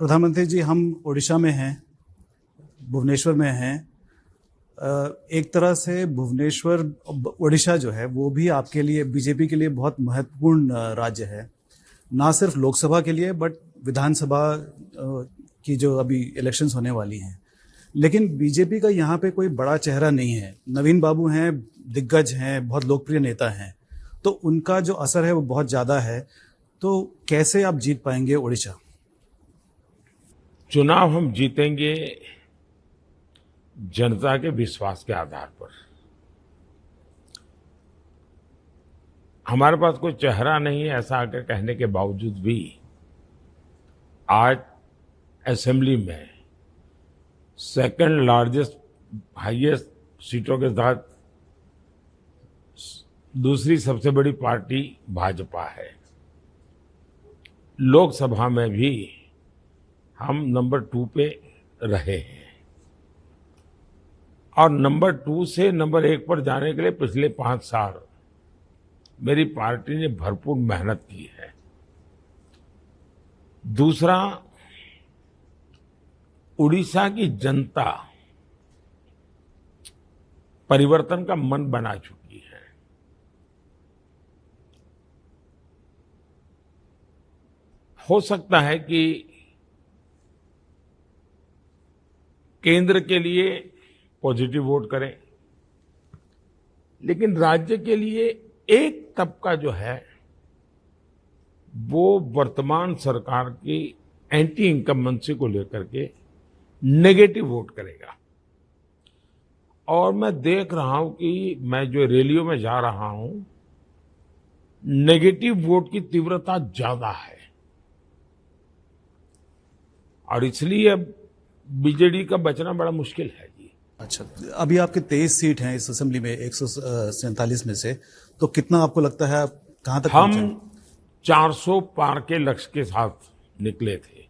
प्रधानमंत्री जी, हम उड़ीसा में हैं, भुवनेश्वर में हैं। एक तरह से भुवनेश्वर, उड़ीसा जो है वो भी आपके लिए, बीजेपी के लिए बहुत महत्वपूर्ण राज्य है। ना सिर्फ लोकसभा के लिए बट विधानसभा की जो अभी इलेक्शंस होने वाली हैं। लेकिन बीजेपी का यहाँ पे कोई बड़ा चेहरा नहीं है। नवीन बाबू हैं, दिग्गज हैं, बहुत लोकप्रिय नेता हैं, तो उनका जो असर है वो बहुत ज़्यादा है। तो कैसे आप जीत पाएंगे उड़ीसा? चुनाव हम जीतेंगे जनता के विश्वास के आधार पर। हमारे पास कोई चेहरा नहीं है ऐसा आकर कहने के बावजूद भी आज असेंबली में सेकंड लार्जेस्ट हाईएस्ट सीटों के साथ दूसरी सबसे बड़ी पार्टी भाजपा है। लोकसभा में भी हम नंबर 2 पे रहे हैं और नंबर 2 से नंबर 1 पर जाने के लिए पिछले 5 साल मेरी पार्टी ने भरपूर मेहनत की है। दूसरा, उड़ीसा की जनता परिवर्तन का मन बना चुकी है। हो सकता है कि केंद्र के लिए पॉजिटिव वोट करें, लेकिन राज्य के लिए एक तबका जो है वो वर्तमान सरकार की एंटी इनकम्बेंसी को लेकर के नेगेटिव वोट करेगा। और मैं देख रहा हूं कि मैं जो रैलियों में जा रहा हूं, नेगेटिव वोट की तीव्रता ज्यादा है और इसलिए अब बीजेडी का बचना बड़ा मुश्किल है जी। अच्छा, अभी आपके 23 सीट हैं इस असेंबली में, 147 में से, तो कितना आपको लगता है आप कहां तक हम पहुंचे? 400 पार के लक्ष्य के साथ निकले थे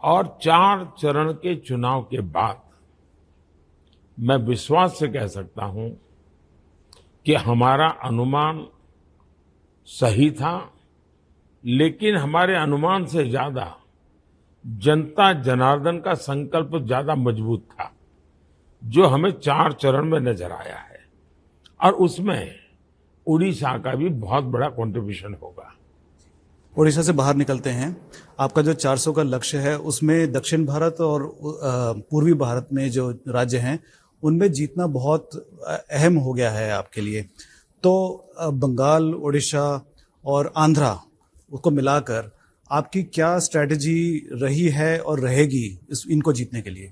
और 4 चरण के चुनाव के बाद मैं विश्वास से कह सकता हूं कि हमारा अनुमान सही था, लेकिन हमारे अनुमान से ज्यादा जनता जनार्दन का संकल्प ज्यादा मजबूत था, जो हमें 4 चरण में नजर आया है और उसमें उड़ीसा का भी बहुत बड़ा कंट्रीब्यूशन होगा। उड़ीसा से बाहर निकलते हैं। आपका जो 400 का लक्ष्य है उसमें दक्षिण भारत और पूर्वी भारत में जो राज्य हैं उनमें जीतना बहुत अहम हो गया है आपके लिए। तो बंगाल, उड़ीसा और आंध्रा उसको मिलाकर आपकी क्या स्ट्रेटजी रही है और रहेगी इनको जीतने के लिए?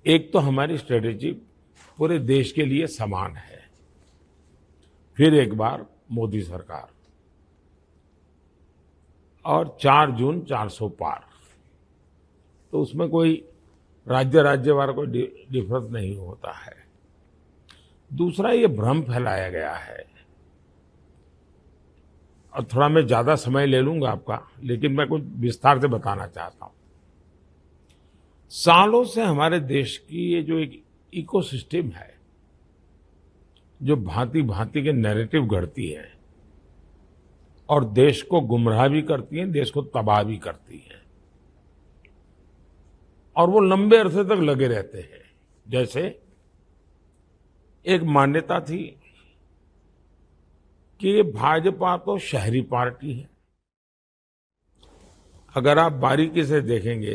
एक तो हमारी स्ट्रेटेजी पूरे देश के लिए समान है। फिर एक बार मोदी सरकार और 4 जून 400 पार, तो उसमें कोई राज्य वाला कोई डिफरेंस नहीं होता है। दूसरा, ये भ्रम फैलाया गया है और थोड़ा मैं ज्यादा समय ले लूंगा आपका, लेकिन मैं कुछ विस्तार से बताना चाहता हूं। सालों से हमारे देश की ये जो एक इकोसिस्टम है, जो भांति भांति के नैरेटिव गढ़ती है और देश को गुमराह भी करती है, देश को तबाह भी करती है, और वो लंबे अरसे तक लगे रहते हैं। जैसे एक मान्यता थी कि भाजपा तो शहरी पार्टी है। अगर आप बारीकी से देखेंगे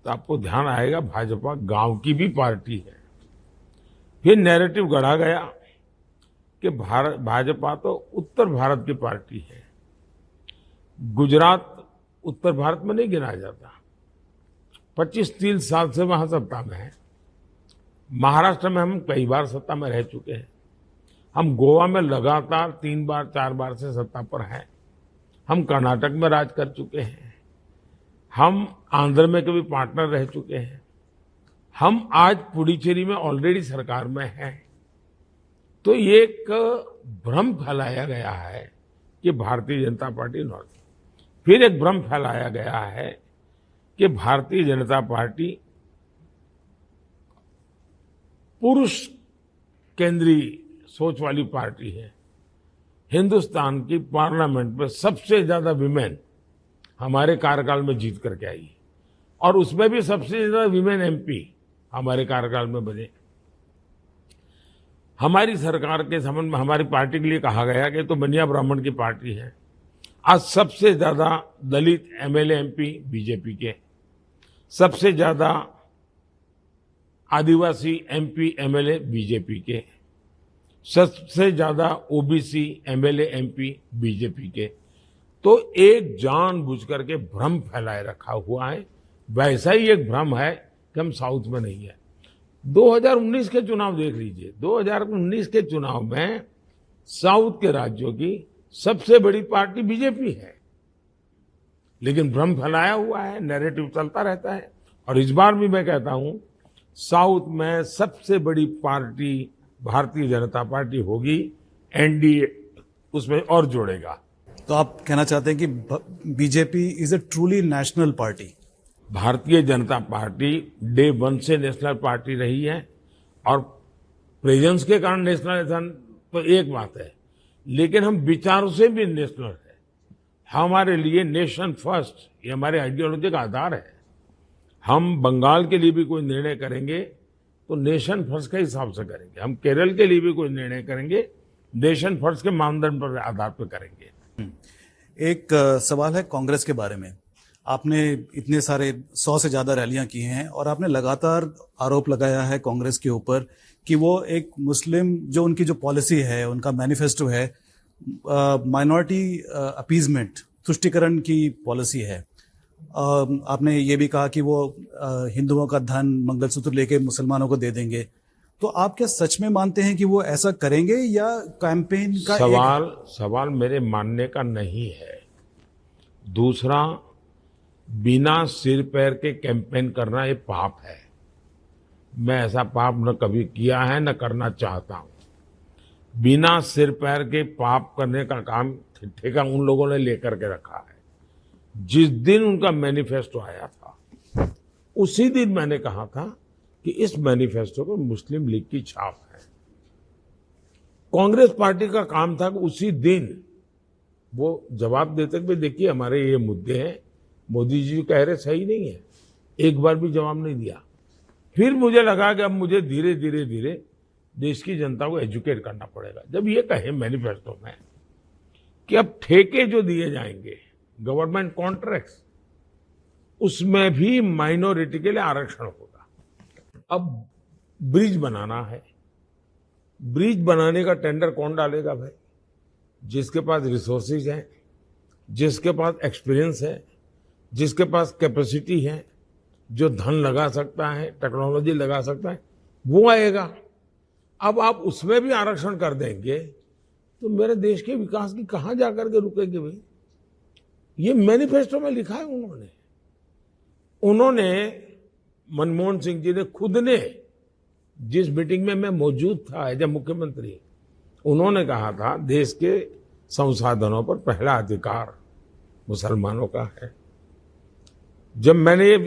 तो आपको ध्यान आएगा भाजपा गांव की भी पार्टी है। फिर नैरेटिव गढ़ा गया कि भाजपा तो उत्तर भारत की पार्टी है। गुजरात उत्तर भारत में नहीं गिना जाता, 25-30 साल से वहां सत्ता में है। महाराष्ट्र में हम कई बार सत्ता में रह चुके हैं। हम गोवा में लगातार 3 बार 4 बार से सत्ता पर हैं। हम कर्नाटक में राज कर चुके हैं। हम आंध्र में कभी पार्टनर रह चुके हैं। हम आज पुडुचेरी में ऑलरेडी सरकार में हैं। तो ये एक भ्रम फैलाया गया है कि भारतीय जनता पार्टी नॉर्थ। फिर एक भ्रम फैलाया गया है कि भारतीय जनता पार्टी पुरुष केंद्रीय सोच वाली पार्टी है। हिंदुस्तान की पार्लियामेंट में सबसे ज्यादा विमेन हमारे कार्यकाल में जीत करके आई और उसमें भी सबसे ज्यादा विमेन एमपी हमारे कार्यकाल में बने। हमारी सरकार के संबंध में हमारी पार्टी के लिए कहा गया कि तो बनिया ब्राह्मण की पार्टी है। आज सबसे ज्यादा दलित एमएलए एमपी बीजेपी के, सबसे ज्यादा आदिवासी एमपी एमएलए बीजेपी के, सबसे ज्यादा ओबीसी एमएलए एमपी बीजेपी के। तो एक जानबूझ करके भ्रम फैलाए रखा हुआ है। वैसा ही एक भ्रम है कि हम साउथ में नहीं है। 2019 के चुनाव देख लीजिए। 2019 के चुनाव में साउथ के राज्यों की सबसे बड़ी पार्टी बीजेपी है, लेकिन भ्रम फैलाया हुआ है, नैरेटिव चलता रहता है। और इस बार भी मैं कहता हूं, साउथ में सबसे बड़ी पार्टी भारतीय जनता पार्टी होगी, एनडीए उसमें और जोड़ेगा। तो आप कहना चाहते हैं कि BJP is a truly national party? Bharatiya Janata party day one से नेशनल पार्टी रही है और प्रेजेंस के कारण नेशनल तो एक बात है, लेकिन हम विचारों से भी नेशनल है। हमारे लिए नेशन फर्स्ट ये हमारे आइडियोलॉजी का आधार है। हम बंगाल के लिए भी कोई निर्णय करेंगे तो नेशन फर्स्ट के हिसाब से करेंगे। हम केरल के लिए भी कोई निर्णय करेंगे नेशन फर्स्ट के मानदंड पर आधार पर करेंगे। एक सवाल है कांग्रेस के बारे में। आपने इतने सारे 100 से ज्यादा रैलियां की हैं और आपने लगातार आरोप लगाया है कांग्रेस के ऊपर कि वो एक मुस्लिम, जो उनकी जो पॉलिसी है, उनका मैनिफेस्टो है, माइनॉरिटी अपीजमेंट, तुष्टीकरण की पॉलिसी है। आपने ये भी कहा कि वो हिंदुओं का धन, मंगलसूत्र लेके मुसलमानों को दे देंगे। तो आप क्या सच में मानते हैं कि वो ऐसा करेंगे या कैंपेन का सवाल मेरे मानने का नहीं है। दूसरा, बिना सिर पैर के कैंपेन करना ये पाप है। मैं ऐसा पाप न कभी किया है न करना चाहता हूं। बिना सिर पैर के पाप करने का काम ठेका उन लोगों ने लेकर के रखा है। जिस दिन उनका मैनिफेस्टो आया था उसी दिन मैंने कहा था कि इस मैनिफेस्टो पर मुस्लिम लीग की छाप है। कांग्रेस पार्टी का काम था कि उसी दिन वो जवाब देते कि देखिए हमारे ये मुद्दे हैं, मोदी जी कह रहे सही नहीं है। एक बार भी जवाब नहीं दिया। फिर मुझे लगा कि अब मुझे धीरे धीरे देश की जनता को एजुकेट करना पड़ेगा। जब ये कहे मैनिफेस्टो में कि अब ठेके जो दिए जाएंगे, गवर्नमेंट कॉन्ट्रैक्ट्स, उसमें भी माइनॉरिटी के लिए आरक्षण होगा। अब ब्रिज बनाना है, ब्रिज बनाने का टेंडर कौन डालेगा भाई? जिसके पास रिसोर्सेज हैं, जिसके पास एक्सपीरियंस है, जिसके पास कैपेसिटी है, जो धन लगा सकता है, टेक्नोलॉजी लगा सकता है, वो आएगा। अब आप उसमें भी आरक्षण कर देंगे तो मेरे देश के विकास की कहां जाकर के रुकेगी भाई? ये मैनिफेस्टो में लिखा है उन्होंने मनमोहन सिंह जी ने खुद ने, जिस मीटिंग में मैं मौजूद था एज ए मुख्यमंत्री, उन्होंने कहा था देश के संसाधनों पर पहला अधिकार मुसलमानों का है। जब मैंने ये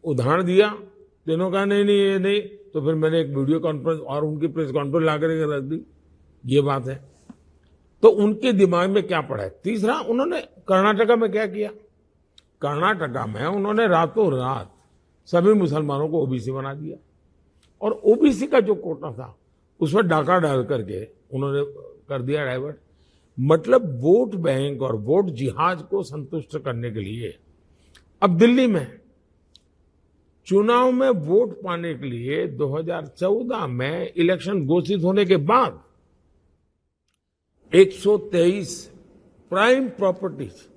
उदाहरण दिया तो इन्होंने कहा नहीं ये नहीं, तो फिर मैंने एक वीडियो कॉन्फ्रेंस और उनकी प्रेस कॉन्फ्रेंस ला करके रख दी। ये बात है तो उनके दिमाग में क्या पड़ा है। तीसरा, उन्होंने कर्नाटका में क्या किया? कर्नाटका में उन्होंने रातों रात सभी मुसलमानों को ओबीसी बना दिया और ओबीसी का जो कोटा था उसमें डाका डाल करके उन्होंने कर दिया डाइवर्ट। मतलब वोट बैंक और वोट जिहाद को संतुष्ट करने के लिए अब दिल्ली में चुनाव में वोट पाने के लिए 2014 में इलेक्शन घोषित होने के बाद 123 प्राइम प्रॉपर्टीज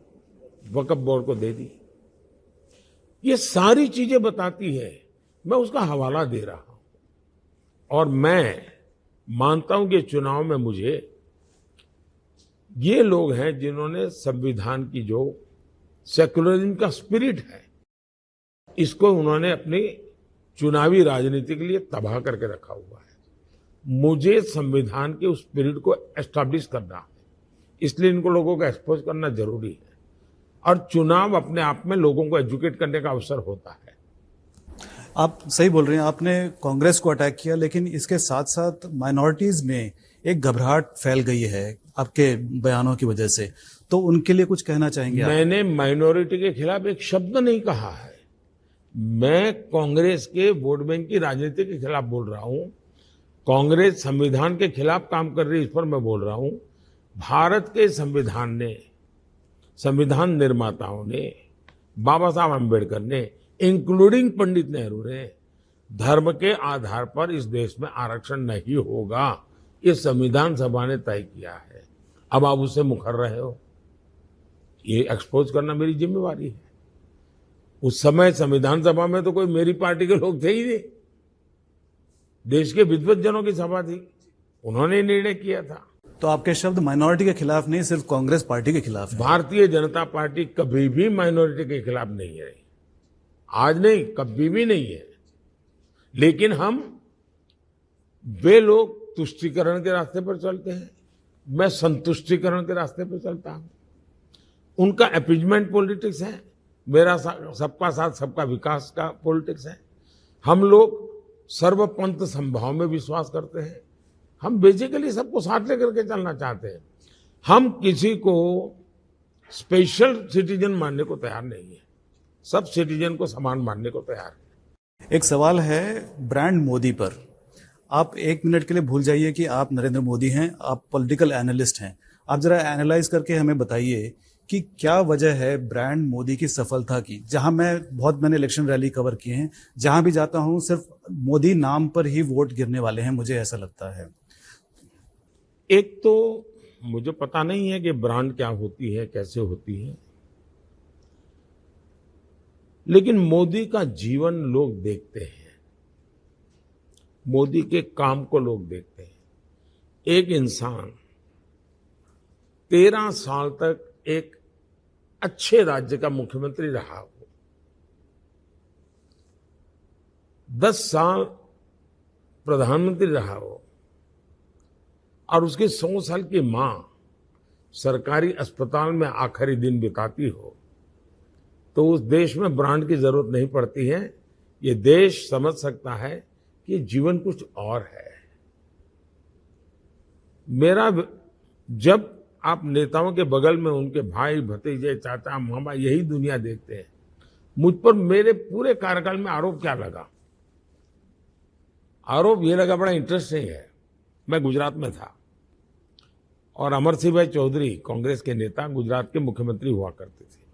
वक्फ बोर्ड को दे दी। ये सारी चीजें बताती है, मैं उसका हवाला दे रहा हूं। और मैं मानता हूं कि चुनाव में मुझे ये लोग हैं जिन्होंने संविधान की जो सेक्युलरिज्म का स्पिरिट है, इसको उन्होंने अपनी चुनावी राजनीति के लिए तबाह करके रखा हुआ है। मुझे संविधान के उस स्पिरिट को एस्टैब्लिश करना है, इसलिए इनको लोगों को एक्सपोज करना जरूरी है। और चुनाव अपने आप में लोगों को एजुकेट करने का अवसर होता है। आप सही बोल रहे हैं, आपने कांग्रेस को अटैक किया, लेकिन इसके साथ साथ माइनॉरिटीज में एक घबराहट फैल गई है। आपके बयानों की वजह से, तो उनके लिए कुछ कहना चाहेंगे आप? मैंने माइनॉरिटी के खिलाफ एक शब्द नहीं कहा है। मैं कांग्रेस के वोट बैंक की राजनीति के खिलाफ बोल रहा हूं। कांग्रेस संविधान के खिलाफ काम कर रही है, इस पर मैं बोल रहा हूं। भारत के संविधान ने, संविधान निर्माताओं ने, बाबा साहब आम्बेडकर ने, इंक्लूडिंग पंडित नेहरू ने, धर्म के आधार पर इस देश में आरक्षण नहीं होगा, ये संविधान सभा ने तय किया है। अब आप उससे मुकर रहे हो, ये एक्सपोज करना मेरी जिम्मेवारी है। उस समय संविधान सभा में तो कोई मेरी पार्टी के लोग थे ही नहीं, देश के विद्वज्जनों की सभा थी, उन्होंने निर्णय किया था। तो आपके शब्द माइनॉरिटी के खिलाफ नहीं, सिर्फ कांग्रेस पार्टी के खिलाफ है। भारतीय जनता पार्टी कभी भी माइनॉरिटी के खिलाफ नहीं है, आज नहीं, कभी भी नहीं है। लेकिन हम, वे लोग तुष्टीकरण के रास्ते पर चलते हैं, मैं संतुष्टीकरण के रास्ते पर चलता हूं। उनका अपीजमेंट पॉलिटिक्स है, मेरा सबका साथ सबका विकास का पॉलिटिक्स है। हम लोग सर्वपंथ संभाव में विश्वास करते हैं। हम बेसिकली सबको साथ लेकर के चलना चाहते हैं। हम किसी को स्पेशल सिटीजन मानने को तैयार नहीं है, सब सिटीजन को समान मानने को तैयार है। एक सवाल है ब्रांड मोदी पर। आप एक मिनट के लिए भूल जाइए कि आप नरेंद्र मोदी हैं, आप पॉलिटिकल एनालिस्ट हैं। आप जरा एनालाइज करके हमें बताइए कि क्या वजह है ब्रांड मोदी की सफलता की। जहां मैंने इलेक्शन रैली कवर किए हैं, जहां भी जाता हूं सिर्फ मोदी नाम पर ही वोट गिरने वाले हैं, मुझे ऐसा लगता है। एक तो मुझे पता नहीं है कि ब्रांड क्या होती है, कैसे होती है, लेकिन मोदी का जीवन लोग देखते हैं, मोदी के काम को लोग देखते हैं। एक इंसान 13 साल तक एक अच्छे राज्य का मुख्यमंत्री रहा हो, 10 साल प्रधानमंत्री रहा हो, और उसकी 100 साल की मां सरकारी अस्पताल में आखिरी दिन बिताती हो, तो उस देश में ब्रांड की जरूरत नहीं पड़ती है। ये देश समझ सकता है कि जीवन कुछ और है। जब आप नेताओं के बगल में उनके भाई, भतीजे, चाचा, मामा, यही दुनिया देखते हैं। मुझ पर मेरे पूरे कार्यकाल में आरोप क्या लगा? आरोप ये लगा, बड़ा इंटरेस्टिंग है। मैं गुजरात में था और अमर सिंह भाई चौधरी, कांग्रेस के नेता, गुजरात के मुख्यमंत्री हुआ करते थे।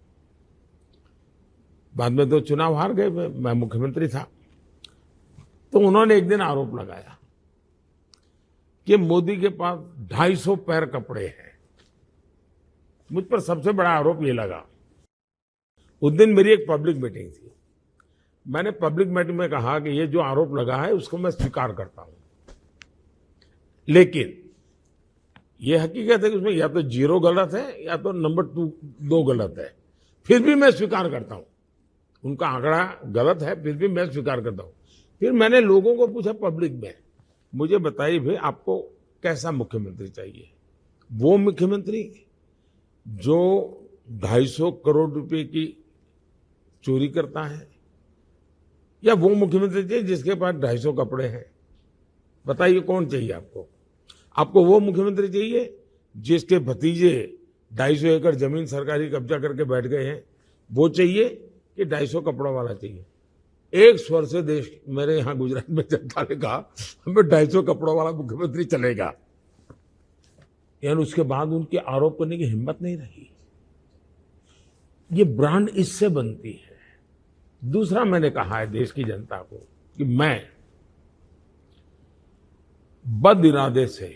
बाद में तो चुनाव हार गए, मैं मुख्यमंत्री था। तो उन्होंने एक दिन आरोप लगाया कि मोदी के पास 250 पैर कपड़े हैं। मुझ पर सबसे बड़ा आरोप ये लगा। उस दिन मेरी एक पब्लिक मीटिंग थी। मैंने पब्लिक मीटिंग में कहा कि ये जो आरोप लगा है उसको मैं स्वीकार करता हूं, लेकिन ये हकीकत है कि उसमें या तो 0 गलत है या तो नंबर 2 गलत है, फिर भी मैं स्वीकार करता हूं। उनका आंकड़ा गलत है, फिर भी मैं स्वीकार करता हूं। फिर मैंने लोगों को पूछा पब्लिक में, मुझे बताइए भाई आपको कैसा मुख्यमंत्री चाहिए? वो मुख्यमंत्री जो 250 करोड़ रुपए की चोरी करता है, या वो मुख्यमंत्री चाहिए जिसके पास 250 कपड़े हैं? बताइए कौन चाहिए आपको? आपको वो मुख्यमंत्री चाहिए जिसके भतीजे 250 एकड़ जमीन सरकारी कब्जा करके बैठ गए हैं, वो चाहिए कि 250 कपड़ों वाला चाहिए? एक स्वर से देश, मेरे यहां गुजरात में जनता ने कहा हमें 250 कपड़ों वाला मुख्यमंत्री चलेगा। यानी उसके बाद उनके आरोप करने की हिम्मत नहीं रही। ये ब्रांड इससे बनती है। दूसरा, मैंने कहा है देश की जनता को कि मैं बद इरादे से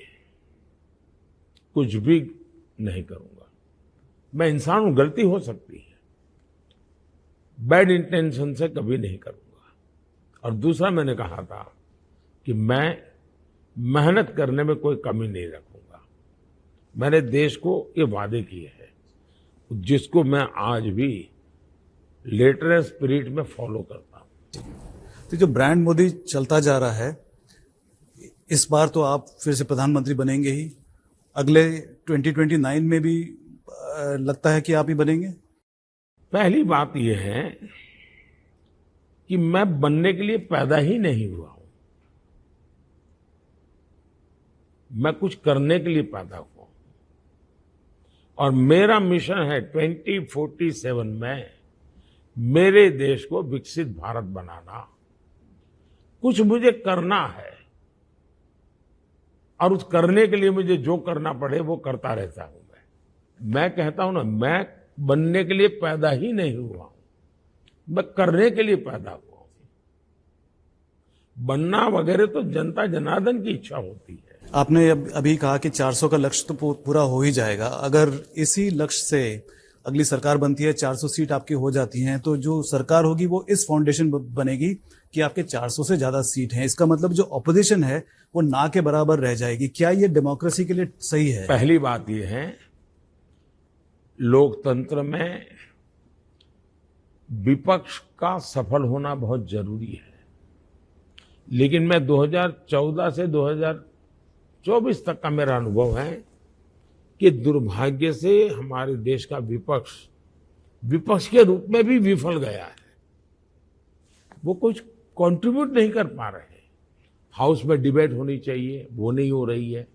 कुछ भी नहीं करूंगा। मैं इंसान हूं, गलती हो सकती है, बैड इंटेंशन से कभी नहीं करूंगा। और दूसरा, मैंने कहा था कि मैं मेहनत करने में कोई कमी नहीं रखूंगा। मैंने देश को ये वादे किए हैं, जिसको मैं आज भी लेटर एंड स्पिरिट में फॉलो करता हूं। तो जो ब्रांड मोदी चलता जा रहा है, इस बार तो आप फिर से प्रधानमंत्री बनेंगे ही, अगले 2029 में भी लगता है कि आप ही बनेंगे? पहली बात यह है कि मैं बनने के लिए पैदा ही नहीं हुआ हूं, मैं कुछ करने के लिए पैदा हुआ हूं। और मेरा मिशन है 2047 में मेरे देश को विकसित भारत बनाना। कुछ मुझे करना है और उस करने के लिए मुझे जो करना पड़े वो करता रहता हूं। मैं कहता हूं ना, मैं बनने के लिए पैदा ही नहीं हुआ हूं, मैं करने के लिए पैदा हुआ हूं। बनना वगैरह तो जनता जनार्दन की इच्छा होती है। आपने अभी कहा कि 400 का लक्ष्य तो पूरा हो ही जाएगा। अगर इसी लक्ष्य से अगली सरकार बनती है, 400 सीट आपकी हो जाती हैं, तो जो सरकार होगी वो इस फाउंडेशन बनेगी कि आपके 400 से ज्यादा सीट हैं। इसका मतलब जो ऑपोजिशन है वो ना के बराबर रह जाएगी। क्या ये डेमोक्रेसी के लिए सही है? पहली बात ये है, लोकतंत्र में विपक्ष का सफल होना बहुत जरूरी है। लेकिन मैं 2014 से 2024 तक का मेरा अनुभव है कि दुर्भाग्य से हमारे देश का विपक्ष के रूप में भी विफल गया है। वो कुछ कंट्रीब्यूट नहीं कर पा रहे। हाउस में डिबेट होनी चाहिए, वो नहीं हो रही है।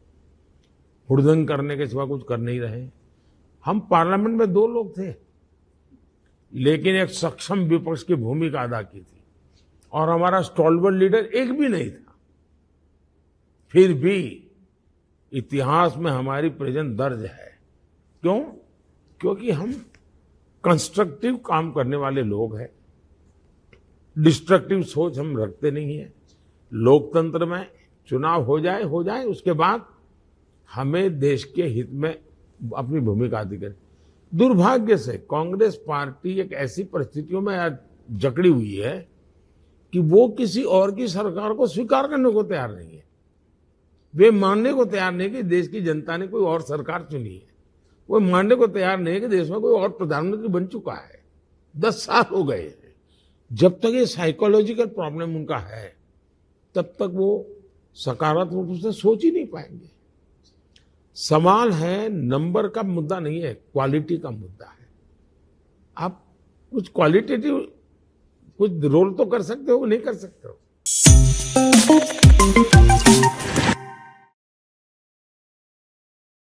हुड़दंग करने के सिवा कुछ कर नहीं रहे। हम पार्लियामेंट में 2 लोग थे, लेकिन एक सक्षम विपक्ष की भूमिका अदा की थी और हमारा स्टॉलवर्ड लीडर एक भी नहीं था। फिर भी इतिहास में हमारी प्रेजेंस दर्ज है। क्यों? क्योंकि हम कंस्ट्रक्टिव काम करने वाले लोग हैं। डिस्ट्रक्टिव सोच हम रखते नहीं है। लोकतंत्र में चुनाव हो जाए उसके बाद हमें देश के हित में अपनी भूमिका अदा करें। दुर्भाग्य से कांग्रेस पार्टी एक ऐसी परिस्थितियों में आज जकड़ी हुई है कि वो किसी और की सरकार को स्वीकार करने को तैयार नहीं है। वे मानने को तैयार नहीं कि देश की जनता ने कोई और सरकार चुनी है। वो मानने को तैयार नहीं कि देश में कोई और प्रधानमंत्री बन चुका है। 10 साल हो गए हैं। जब तक ये साइकोलॉजिकल प्रॉब्लम उनका है, तब तक वो सकारात्मक रूप से सोच ही नहीं पाएंगे। सवाल है, नंबर का मुद्दा नहीं है, क्वालिटी का मुद्दा है। आप कुछ क्वालिटेटिव कुछ रोल तो कर सकते हो, नहीं कर सकते हो।